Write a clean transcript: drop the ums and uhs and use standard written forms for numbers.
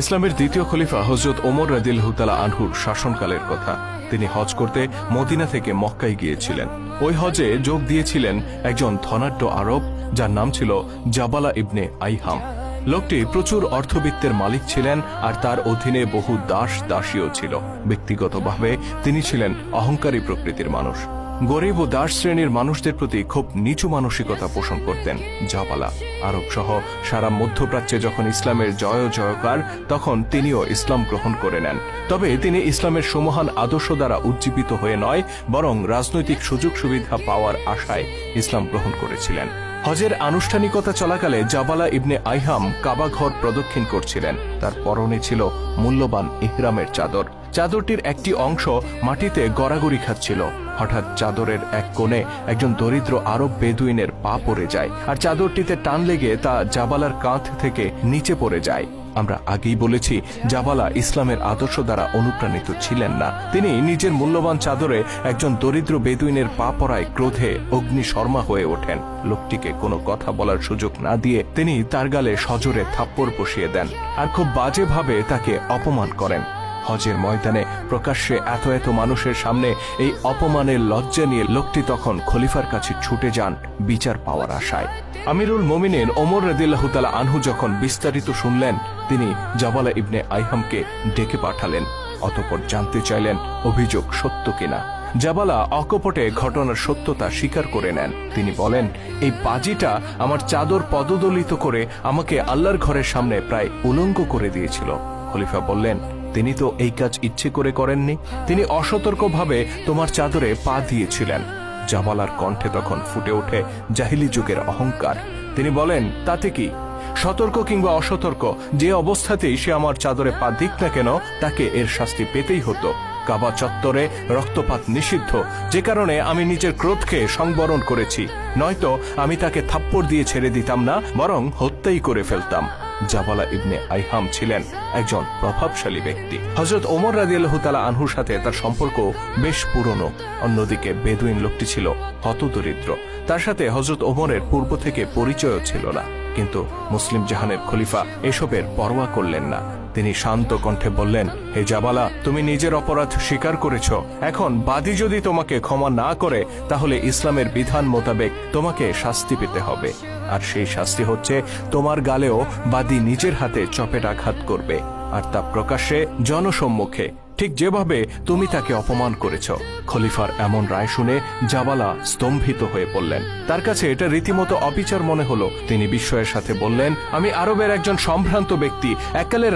ইসলামের দ্বিতীয় খলিফা হযরত ওমর রাদিয়াল্লাহু তাআলা আনহুর শাসনকালের কথা। তিনি হজ করতে মদিনা থেকে মক্কায় গিয়েছিলেন। ওই হজে যোগ দিয়েছিলেন একজন ধনাঢ্য আরব, যার নাম ছিল জাবালা ইবনে আইহাম। লোকটি প্রচুর অর্থবিত্তের মালিক ছিলেন, আর তার অধীনে বহু দাস দাসীও ছিল। ব্যক্তিগতভাবে তিনি ছিলেন অহংকারী প্রকৃতির মানুষ। গরিব ও দাস শ্রেণীর মানুষদের প্রতি খুব নিচু মানসিকতা পোষণ করতেন জাবালা। আরব সহ সারা মধ্যপ্রাচ্যে যখন ইসলামের জয় জয়কার, তখন তিনিও ইসলাম গ্রহণ করে নেন। তবে তিনি ইসলামের সুমহান আদর্শ দ্বারা উজ্জীবিত হয়ে নয়, বরং রাজনৈতিক সুযোগ সুবিধা পাওয়ার আশায় ইসলাম গ্রহণ করেছিলেন। হজের আনুষ্ঠানিকতা চলাকালে জাবালা ইবনে আইহাম কাবা ঘর প্রদক্ষিণ করছিলেন। তার পরনে ছিল মূল্যবান ইহরামের চাদর। চাদরটির একটি অংশ মাটিতে গড়াগড়ি খাচ্ছিল। হঠাৎ চাদরের এক কোণে একজন দরিদ্র আরব বেদুইনের পা পড়ে যায়, আর চাদরটিতে টান লেগে তা জাবালার কাঁধ থেকে নিচে পড়ে যায়। আমরা আগেই বলেছি, জাবালা ইসলামের আদর্শ দ্বারা অনুপ্রাণিত ছিলেন না। তিনি নিজের মূল্যবান চাদরে একজন দরিদ্র বেদুইনের পা পড়ায় ক্রোধে অগ্নিশর্মা হয়ে ওঠেন। লোকটিকে কোনো কথা বলার সুযোগ না দিয়ে তিনি তার গালে সজোরে থাপ্পড় বসিয়ে দেন, আর খুব বাজেভাবে তাকে অপমান করেন। হজের ময়দানে প্রকাশ্যে এত এত মানুষের সামনে এই অপমানের লজ্জা নিয়ে লোকটি তখন খলিফার কাছে ছুটে যান বিচার পাওয়ার আশায়। আমিরুল মোমিনিন ওমর রাদিয়াল্লাহু তাআলা আনহু যখন বিস্তারিত শুনলেন, তিনি জাবালা ইবনে আইহামকে ডেকে পাঠালেন। অতঃপর জানতে চাইলেন অভিযোগ সত্য কিনা। জাবালা অকপটে ঘটনার সত্যতা স্বীকার করে নেন। তিনি বলেন, এই বাজিটা আমার চাদর পদদলিত করে আমাকে আল্লাহর ঘরের সামনে প্রায় উলঙ্গ করে দিয়েছিল। খলিফা বললেন, তিনি তো এই কাজ ইচ্ছে করে করেননি, তিনি অসতর্কভাবে তোমার চাদরে পা দিয়েছিলেন। জাবালার কণ্ঠে তখন ফুটে ওঠে জাহিলি যুগের অহংকার। তিনি বলেন, তাতে কি? সতর্ক কিংবা অসতর্ক, যে অবস্থাতেই সে আমার চাদরে পা দিক না কেন, তাকে এর শাস্তি পেতেই হতো। কাবা চত্বরে রক্তপাত নিষিদ্ধ, যে কারণে আমি নিজের ক্রোধকে সংবরণ করেছি। নয়তো আমি তাকে থাপ্পড় দিয়ে ছেড়ে দিতাম না, বরং হত্যাই করে ফেলতাম। জাবালা ইবনে আইহাম ছিলেন একজন প্রভাবশালী ব্যক্তি। হযরত ওমর রাদিয়াল্লাহু তাআলা আনহুর সাথে তার সম্পর্ক বেশ পুরনো। অন্যদিকে বেদুইন লোকটি ছিল হতদরিদ্র। তার সাথে হযরত ওমরের পূর্ব থেকে পরিচয়ও ছিল না। কিন্তু মুসলিম জাহানের খলিফা এসবের পরোয়া করলেন না। তিনি শান্ত কণ্ঠে বললেন, হে জাবালা, তুমি নিজের অপরাধ স্বীকার করেছ। এখন বাদী যদি তোমাকে ক্ষমা না করে, তাহলে ইসলামের বিধান মোতাবেক তোমাকে শাস্তি পেতে হবে। আর সেই শাস্তি হচ্ছে, তোমার গালেও বাদী নিজের হাতে চপেটাঘাত করবে, আর তা প্রকাশ্যে জনসম্মুখে, ঠিক যেভাবে তুমি তাকে অপমান করেছ। খলিফার এমন রায় শুনে জাবালা স্তম্ভিত হয়ে পড়লেন। তার কাছে এটা রীতিমতো অবিচার মনে হলো। তিনি বিস্ময়ের সাথে বললেন, আমি আরবের একজন সম্ভ্রান্ত ব্যক্তি, এককালে